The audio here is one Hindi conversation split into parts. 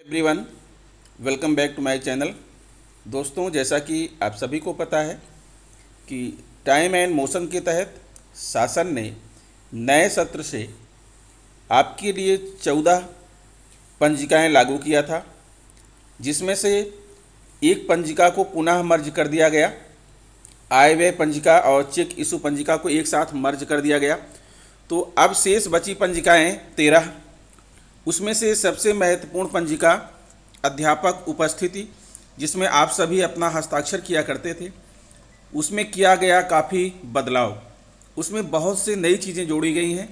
Everyone, welcome back to my channel. दोस्तों, जैसा कि आप सभी को पता है कि टाइम एंड मोशन के तहत शासन ने नए सत्र से आपके लिए 14 पंजिकाएं लागू किया था, जिसमें से एक पंजिका को पुनः मर्ज कर दिया गया। आय व्यय पंजिका और चेक इशू पंजिका को एक साथ मर्ज कर दिया गया। तो अब शेष बची पंजिकाएं 13। उसमें से सबसे महत्वपूर्ण पंजिका अध्यापक उपस्थिति, जिसमें आप सभी अपना हस्ताक्षर किया करते थे, उसमें किया गया काफ़ी बदलाव। उसमें बहुत से नई चीज़ें जोड़ी गई हैं।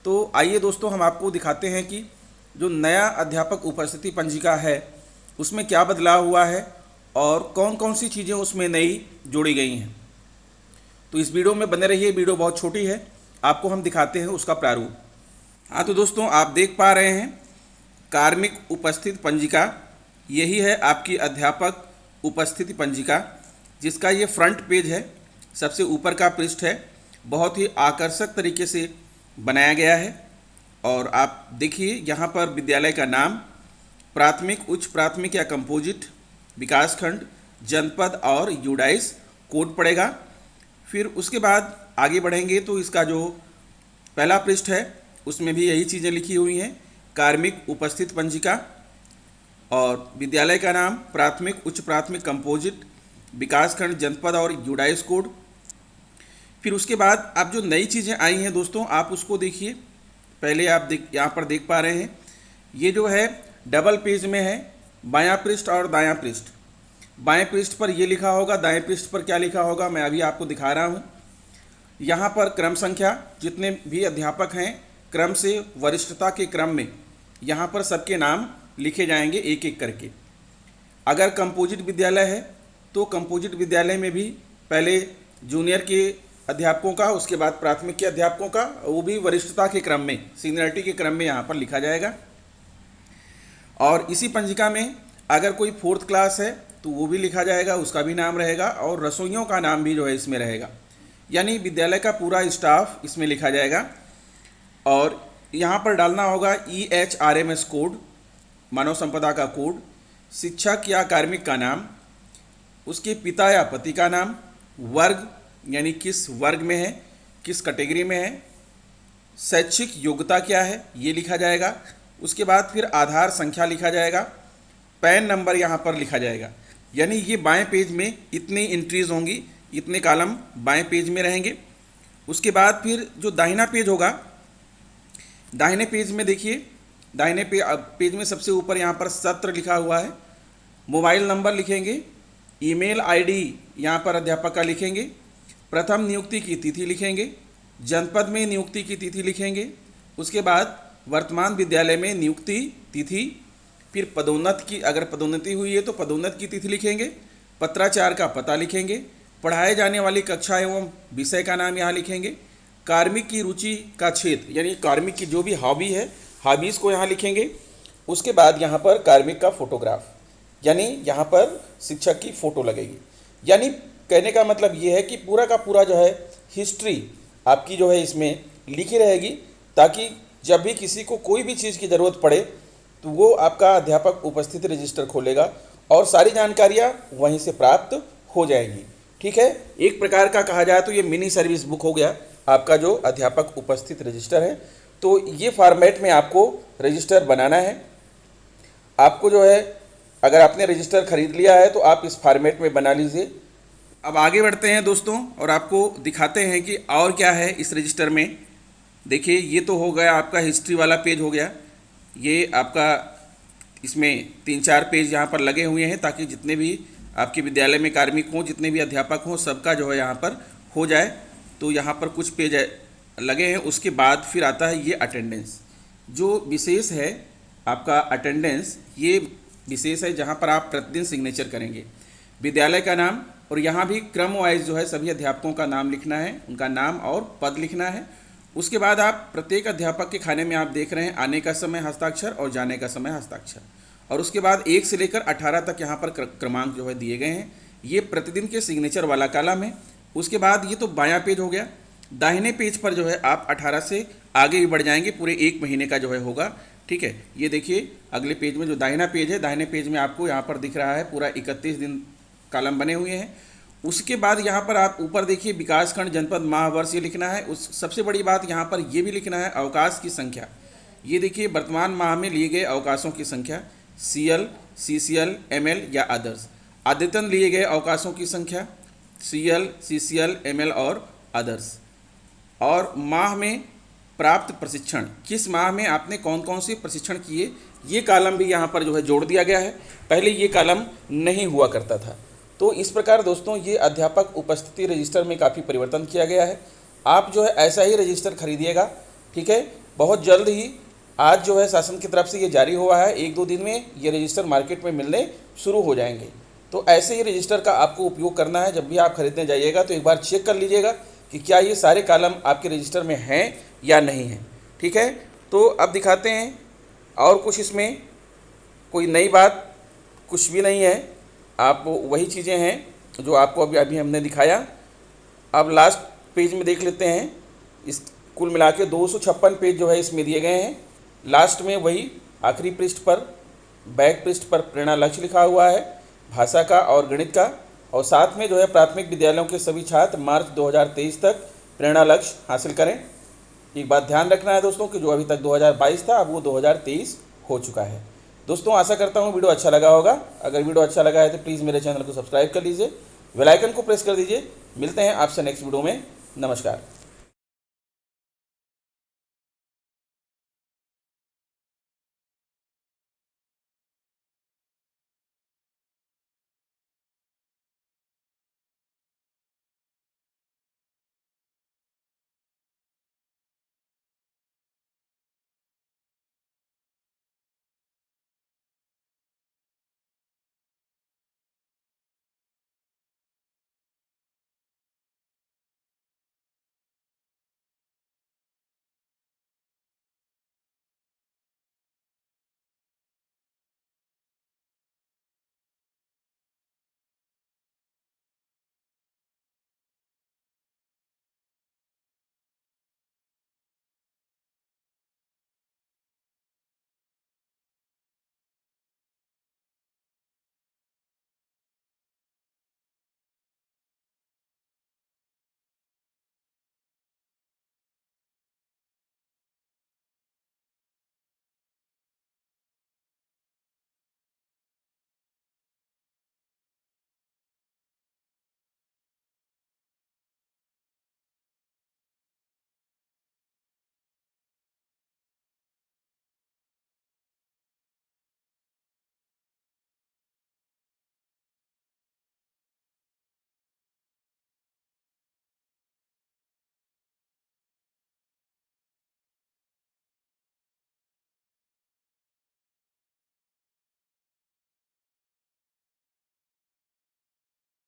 तो आइए दोस्तों, हम आपको दिखाते हैं कि जो नया अध्यापक उपस्थिति पंजिका है उसमें क्या बदलाव हुआ है और कौन कौन सी चीज़ें उसमें नई जोड़ी गई हैं। तो इस वीडियो में बने रहिए। वीडियो बहुत छोटी है, आपको हम दिखाते हैं उसका प्रारूप। हाँ, तो दोस्तों आप देख पा रहे हैं कार्मिक उपस्थित पंजिका, यही है आपकी अध्यापक उपस्थिति पंजिका, जिसका ये फ्रंट पेज है, सबसे ऊपर का पृष्ठ है। बहुत ही आकर्षक तरीके से बनाया गया है। और आप देखिए यहाँ पर विद्यालय का नाम, प्राथमिक, उच्च प्राथमिक या कंपोजिट, विकासखंड, जनपद और यूडाइस कोड पड़ेगा। फिर उसके बाद आगे बढ़ेंगे तो इसका जो पहला पृष्ठ है उसमें भी यही चीज़ें लिखी हुई हैं। कार्मिक उपस्थित पंजिका और विद्यालय का नाम, प्राथमिक, उच्च प्राथमिक, कंपोजिट, विकासखंड, जनपद और यूडाइस कोड। फिर उसके बाद अब जो नई चीज़ें आई हैं दोस्तों, आप उसको देखिए। पहले आप यहाँ पर देख पा रहे हैं, ये जो है डबल पेज में है, बायां पृष्ठ और दायां पृष्ठ। बाएं पृष्ठ पर ये लिखा होगा, दाएं पृष्ठ पर क्या लिखा होगा मैं अभी आपको दिखा रहा हूँ। यहाँ पर क्रम संख्या, जितने भी अध्यापक हैं क्रम से वरिष्ठता के क्रम में यहाँ पर सबके नाम लिखे जाएंगे एक एक करके। अगर कंपोजिट विद्यालय है तो कंपोजिट विद्यालय में भी पहले जूनियर के अध्यापकों का, उसके बाद प्राथमिक के अध्यापकों का, वो भी वरिष्ठता के क्रम में, सीनियरिटी के क्रम में यहाँ पर लिखा जाएगा। और इसी पंजिका में अगर कोई 4th क्लास है तो वो भी लिखा जाएगा, उसका भी नाम रहेगा। और रसोइयों का नाम भी जो है इसमें रहेगा, यानी विद्यालय का पूरा स्टाफ इसमें लिखा जाएगा। और यहाँ पर डालना होगा EHRMS कोड, मानव संपदा का कोड, शिक्षक या कार्मिक का नाम, उसके पिता या पति का नाम, वर्ग यानी किस वर्ग में है, किस कैटेगरी में है, शैक्षिक योग्यता क्या है ये लिखा जाएगा। उसके बाद फिर आधार संख्या लिखा जाएगा, पैन नंबर यहाँ पर लिखा जाएगा। यानी ये बाएं पेज में इतनी एंट्रीज होंगी, इतने कॉलम बाएं पेज में रहेंगे। उसके बाद फिर जो दाहिना पेज होगा, दाहिने पेज में देखिए, दाहिने पेज में सबसे ऊपर यहाँ पर सत्र लिखा हुआ है। मोबाइल नंबर लिखेंगे, ईमेल आईडी यहाँ पर अध्यापक का लिखेंगे, प्रथम नियुक्ति की तिथि लिखेंगे, जनपद में नियुक्ति की तिथि लिखेंगे, उसके बाद वर्तमान विद्यालय में नियुक्ति तिथि, फिर पदोन्नत की, अगर पदोन्नति हुई है तो पदोन्नत की तिथि लिखेंगे, पत्राचार का पता लिखेंगे, पढ़ाए जाने वाली कक्षा एवं विषय का नाम यहाँ लिखेंगे, कार्मिक की रुचि का क्षेत्र, यानी कार्मिक की जो भी हॉबी है, हॉबीज़ को यहाँ लिखेंगे। उसके बाद यहाँ पर कार्मिक का फोटोग्राफ, यानी यहाँ पर शिक्षक की फ़ोटो लगेगी। यानी कहने का मतलब ये है कि पूरा का पूरा जो है हिस्ट्री आपकी जो है इसमें लिखी रहेगी, ताकि जब भी किसी को कोई भी चीज़ की ज़रूरत पड़े तो वो आपका अध्यापक उपस्थिति रजिस्टर खोलेगा और सारी जानकारियाँ वहीं से प्राप्त हो जाएंगी। ठीक है, एक प्रकार का कहा जाए तो ये मिनी सर्विस बुक हो गया आपका जो अध्यापक उपस्थित रजिस्टर है। तो ये फॉर्मेट में आपको रजिस्टर बनाना है। आपको जो है, अगर आपने रजिस्टर खरीद लिया है तो आप इस फॉर्मेट में बना लीजिए। अब आगे बढ़ते हैं दोस्तों और आपको दिखाते हैं कि और क्या है इस रजिस्टर में। देखिए, ये तो हो गया आपका हिस्ट्री वाला पेज हो गया। ये आपका इसमें 3-4 पेज यहाँ पर लगे हुए हैं, ताकि जितने भी आपके विद्यालय में कार्मिक हों, जितने भी अध्यापक हों, सबका जो है यहाँ पर हो जाए। तो यहाँ पर कुछ पेज लगे हैं। उसके बाद फिर आता है ये अटेंडेंस, जो विशेष है आपका अटेंडेंस, ये विशेष है जहाँ पर आप प्रतिदिन सिग्नेचर करेंगे। विद्यालय का नाम, और यहाँ भी क्रम वाइज जो है सभी अध्यापकों का नाम लिखना है, उनका नाम और पद लिखना है। उसके बाद आप प्रत्येक अध्यापक के खाने में आप देख रहे हैं आने का समय हस्ताक्षर और जाने का समय हस्ताक्षर। और उसके बाद 1 से लेकर 18 तक यहाँ पर क्रमांक जो है दिए गए हैं। ये प्रतिदिन के सिग्नेचर वाला कॉलम है। उसके बाद ये तो बायां पेज हो गया। दाहिने पेज पर जो है आप 18 से आगे भी बढ़ जाएंगे, पूरे 1 महीने का जो है होगा। ठीक है, ये देखिए अगले पेज में जो दाहिना पेज है, दाहिने पेज में आपको यहाँ पर दिख रहा है पूरा 31 दिन कॉलम बने हुए हैं। उसके बाद यहाँ पर आप ऊपर देखिए विकासखंड, जनपद, माह, वर्ष ये लिखना है। उस सबसे बड़ी बात यहाँ पर ये भी लिखना है अवकाश की संख्या। ये देखिए वर्तमान माह में लिए गए अवकाशों की संख्या, CL, CCL, ML या अदर्स। अद्यतन लिए गए अवकाशों की संख्या, CL, CCL, ML और अदर्स। और माह में प्राप्त प्रशिक्षण, किस माह में आपने कौन कौन से प्रशिक्षण किए, ये कॉलम भी यहाँ पर जो है जोड़ दिया गया है। पहले ये कॉलम नहीं हुआ करता था। तो इस प्रकार दोस्तों ये अध्यापक उपस्थिति रजिस्टर में काफ़ी परिवर्तन किया गया है। आप जो है ऐसा ही रजिस्टर खरीदिएगा, ठीक है। बहुत जल्द ही आज जो है शासन की तरफ से ये जारी हुआ है, 1-2 दिन में ये रजिस्टर मार्केट में मिलने शुरू हो जाएंगे। तो ऐसे ही रजिस्टर का आपको उपयोग करना है। जब भी आप खरीदने जाइएगा तो एक बार चेक कर लीजिएगा कि क्या ये सारे कॉलम आपके रजिस्टर में हैं या नहीं हैं, ठीक है। तो अब दिखाते हैं और कुछ, इसमें कोई नई बात कुछ भी नहीं है, आप वही चीज़ें हैं जो आपको अभी हमने दिखाया। अब लास्ट पेज में देख लेते हैं। इस कुल मिला के 256 पेज जो है इसमें दिए गए हैं। लास्ट में वही आखिरी पृष्ठ पर, बैक पृष्ठ पर प्रेरणा लक्ष्य लिखा हुआ है, भाषा का और गणित का। और साथ में जो है प्राथमिक विद्यालयों के सभी छात्र मार्च 2023 तक प्रेरणा लक्ष्य हासिल करें। एक बात ध्यान रखना है दोस्तों कि जो अभी तक 2022 था अब वो 2023 हो चुका है। दोस्तों आशा करता हूँ वीडियो अच्छा लगा होगा। अगर वीडियो अच्छा लगा है तो प्लीज़ मेरे चैनल को सब्सक्राइब कर लीजिए, बेल आइकन को प्रेस कर दीजिए। मिलते हैं आपसे नेक्स्ट वीडियो में। नमस्कार।